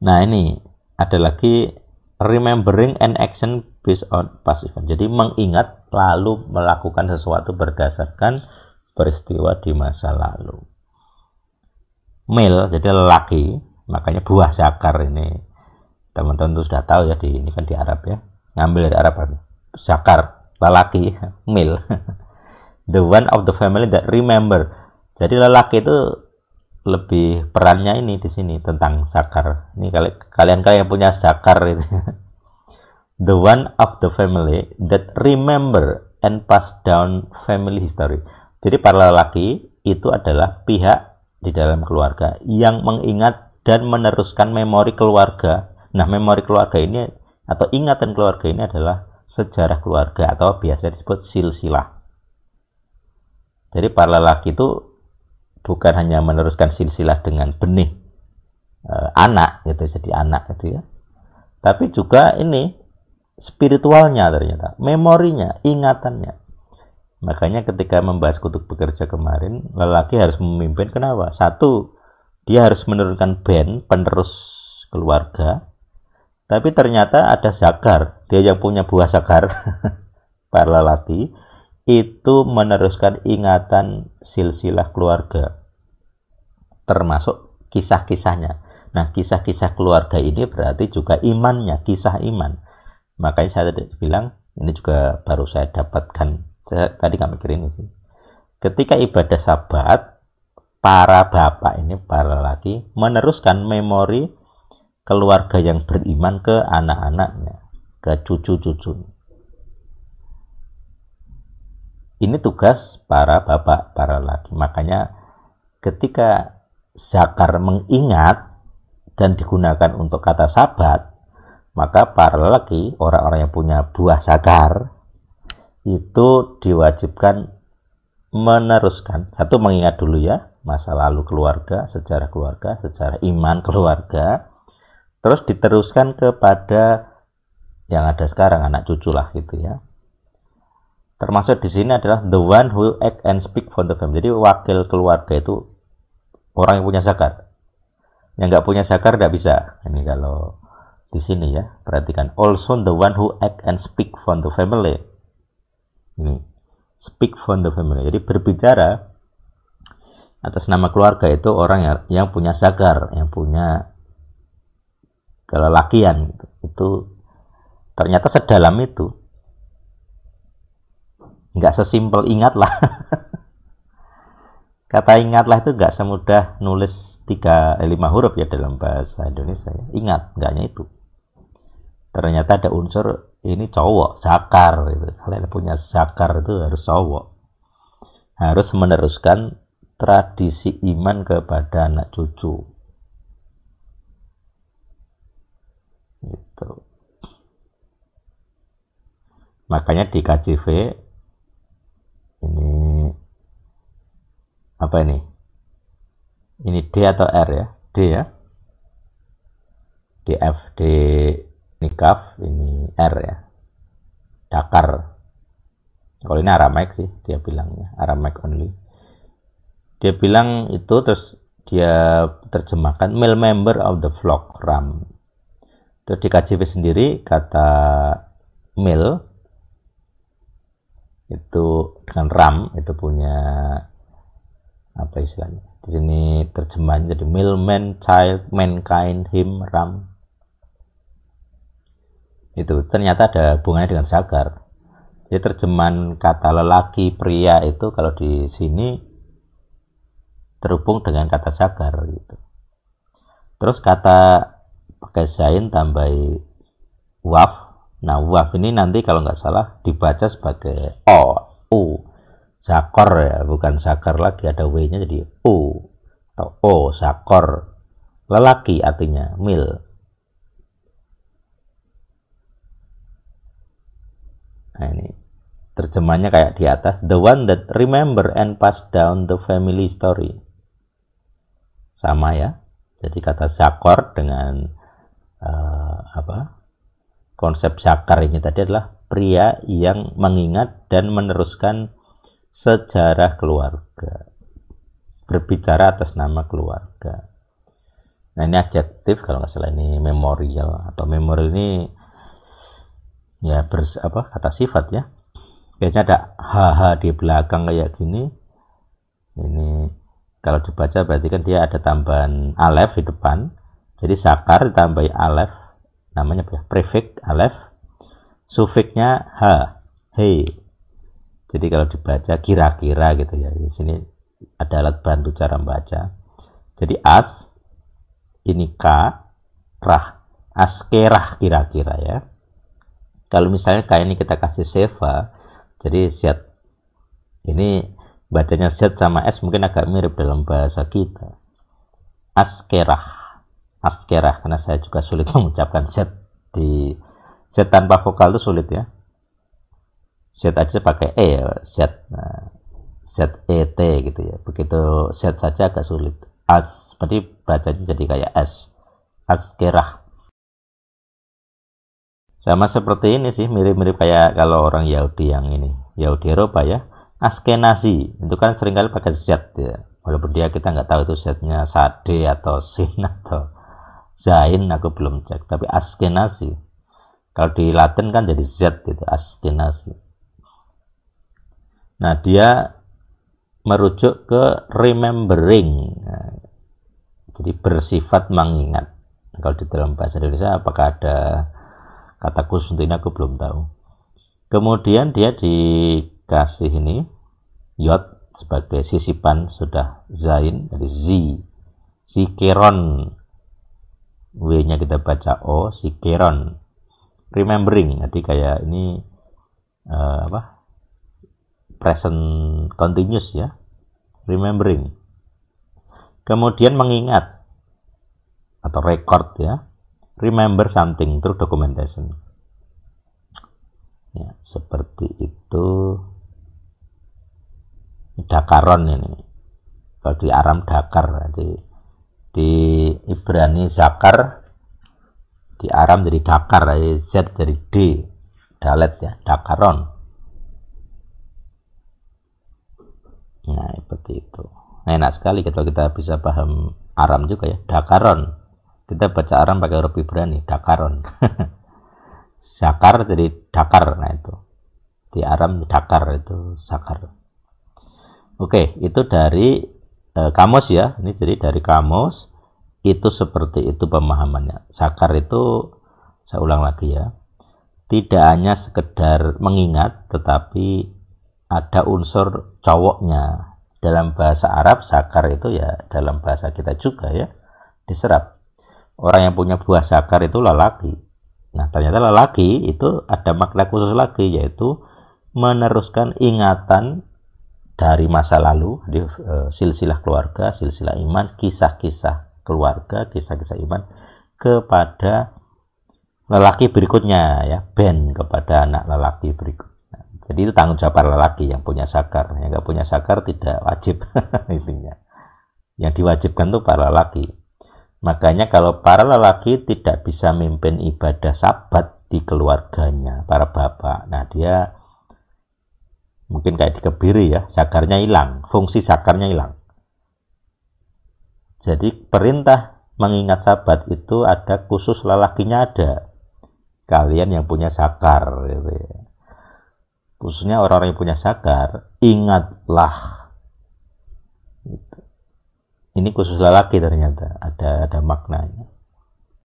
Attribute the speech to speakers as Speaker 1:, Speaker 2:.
Speaker 1: Nah, ini ada lagi remembering an action based on past event. Jadi mengingat lalu melakukan sesuatu berdasarkan peristiwa di masa lalu. Male, jadi lelaki, makanya buah zakar ini. Teman-teman tuh sudah tahu ya, ini kan di Arab ya. Ngambil dari Arab kan. Zakar, lelaki, male. The one of the family that remember. Jadi lelaki itu lebih perannya ini di sini tentang zakar. Ini kalian yang punya zakar itu. The one of the family that remember and pass down family history. Jadi para lelaki itu adalah pihak di dalam keluarga yang mengingat dan meneruskan memori keluarga. Nah, memori keluarga ini atau ingatan keluarga ini adalah sejarah keluarga atau biasa disebut silsilah. Jadi para lelaki itu bukan hanya meneruskan silsilah dengan benih anak gitu, jadi anak gitu ya. Tapi juga ini spiritualnya ternyata, memorinya, ingatannya. Makanya ketika membahas Kutuk Bekerja kemarin, lelaki harus memimpin. Kenapa? Satu, dia harus menurunkan band penerus keluarga. Tapi ternyata ada zakar, dia yang punya buah zakar. Para lelaki itu meneruskan ingatan silsilah keluarga, termasuk kisah-kisahnya. Nah, kisah-kisah keluarga ini berarti juga imannya, kisah iman. Makanya saya tadi bilang, ini juga baru saya dapatkan. Saya tadi nggak mikir ini sih. Ketika ibadah Sabat, para bapak ini, para lelaki, meneruskan memori keluarga yang beriman ke anak-anaknya, ke cucu-cucu. Ini tugas para bapak, para lelaki. Makanya ketika zakar mengingat dan digunakan untuk kata Sabat, maka para lelaki, orang-orang yang punya buah zakar, itu diwajibkan meneruskan. Satu, mengingat dulu ya, masa lalu keluarga, sejarah iman keluarga. Terus diteruskan kepada yang ada sekarang, anak cucu lah gitu ya. Termasuk di sini adalah the one who act and speak for the family. Jadi wakil keluarga itu orang yang punya zakar. Yang nggak punya zakar nggak bisa. Ini kalau di sini ya, perhatikan. Also the one who act and speak for the family. Ini speak for the family. Jadi berbicara atas nama keluarga itu orang yang punya zakar, yang punya kelelakian gitu. Itu ternyata sedalam itu. Nggak sesimpel ingatlah. Kata ingatlah itu nggak semudah nulis 5 huruf ya dalam bahasa Indonesia ya. Ingat, enggaknya itu. Ternyata ada unsur ini cowok, zakar gitu. Kalian punya zakar itu harus cowok. Harus meneruskan tradisi iman kepada anak cucu. Gitu. Makanya di KJV ini apa ini? Ini D atau R ya? D ya. DF, D ini kaf, ini R ya. Dakar. Kalau ini Aramaik sih dia bilangnya, Aramaik only. Dia bilang itu, terus dia terjemahkan male member of the flock, ram. Terus di KJV sendiri kata male itu dengan ram itu punya apa istilahnya? Di sini terjemahannya jadi male, man, child, mankind, him, ram. Itu ternyata ada hubungannya dengan zakar. Jadi terjemahan kata lelaki, pria itu kalau di sini terhubung dengan kata zakar gitu. Terus kata pakai zain tambahi waf. Nah, waf ini nanti kalau nggak salah dibaca sebagai u. Zakor ya, bukan zakar lagi, ada w-nya jadi u atau o, zakor. Lelaki artinya male. Nah, ini terjemahnya kayak di atas, the one that remember and pass down the family story. Sama ya. Jadi kata zakor dengan konsep zakar ini tadi adalah pria yang mengingat dan meneruskan sejarah keluarga, berbicara atas nama keluarga. Nah ini adjektif kalau nggak salah, ini memorial atau memorial ini ya kata sifat ya. Biasanya ada hh di belakang kayak gini. Ini kalau dibaca berarti kan dia ada tambahan alef di depan. Jadi sakar ditambahi alef, namanya prefix alef, sufiksnya h, he. Jadi kalau dibaca kira-kira gitu ya. Di sini ada alat bantu cara membaca. Jadi as, ini k, rah, askerah kira-kira ya. Kalau misalnya kayak ini kita kasih seva, jadi z. Ini bacanya z sama s mungkin agak mirip dalam bahasa kita. Askerah, askerah, karena saya juga sulit mengucapkan z di z tanpa vokal itu sulit ya. Z aja pakai e ya, z, nah, z e t gitu ya. Begitu z saja agak sulit. As, berarti bacanya jadi kayak s, askerah. Sama seperti ini sih, mirip-mirip kayak kalau orang Yahudi yang ini, Yahudi Eropa ya, Askenazi, itu kan seringkali pakai z ya. Walaupun kita nggak tahu itu z-nya sade atau sin atau zain, aku belum cek. Tapi Askenazi, kalau di Latin kan jadi z itu, Askenazi. Nah dia merujuk ke remembering, nah, jadi bersifat mengingat. Kalau di dalam bahasa Indonesia apakah ada kata khusus untuk ini aku belum tahu. Kemudian dia dikasih ini yod sebagai sisipan, sudah zain, jadi zikeron, w nya kita baca o, zikeron, remembering, jadi kayak ini present continuous ya, remembering. Kemudian mengingat atau record ya, remember something through documentation ya, seperti itu. Dakaron ini kalau di Aram dakar, di Ibrani zakar, di Aram jadi dakar, z jadi d, dalet ya, dakaron. Nah seperti itu. Enak sekali kalau kita bisa paham Aram juga ya, dakaron. Kita baca Aram pakai huruf Ibrani, dakaron. Zakar jadi dakar, nah itu di Aram dakar itu zakar. Oke, itu dari kamus ya. Ini jadi dari kamus itu seperti itu pemahamannya. Zakar itu, saya ulang lagi ya, tidak hanya sekedar mengingat, tetapi ada unsur cowoknya. Dalam bahasa Arab zakar itu ya dalam bahasa kita juga ya diserap. Orang yang punya buah zakar itu lelaki. Nah ternyata lelaki itu ada makna khusus lagi, yaitu meneruskan ingatan dari masa lalu, di silsilah keluarga, silsilah iman, kisah-kisah keluarga, kisah-kisah iman kepada lelaki berikutnya ya, kepada anak lelaki berikutnya. Jadi itu tanggung jawab para lelaki yang punya zakar. Yang nggak punya zakar tidak wajib intinya. Yang diwajibkan itu para lelaki. Makanya kalau para lelaki tidak bisa mimpin ibadah sabat di keluarganya, para bapak, nah dia mungkin kayak dikebiri ya, zakarnya hilang, fungsi zakarnya hilang. Jadi perintah mengingat sabat itu ada khusus lelakinya, ada. Kalian yang punya zakar gitu ya. Khususnya orang-orang yang punya zakar, ingatlah. Gitu. Ini khusus lelaki ternyata, ada maknanya.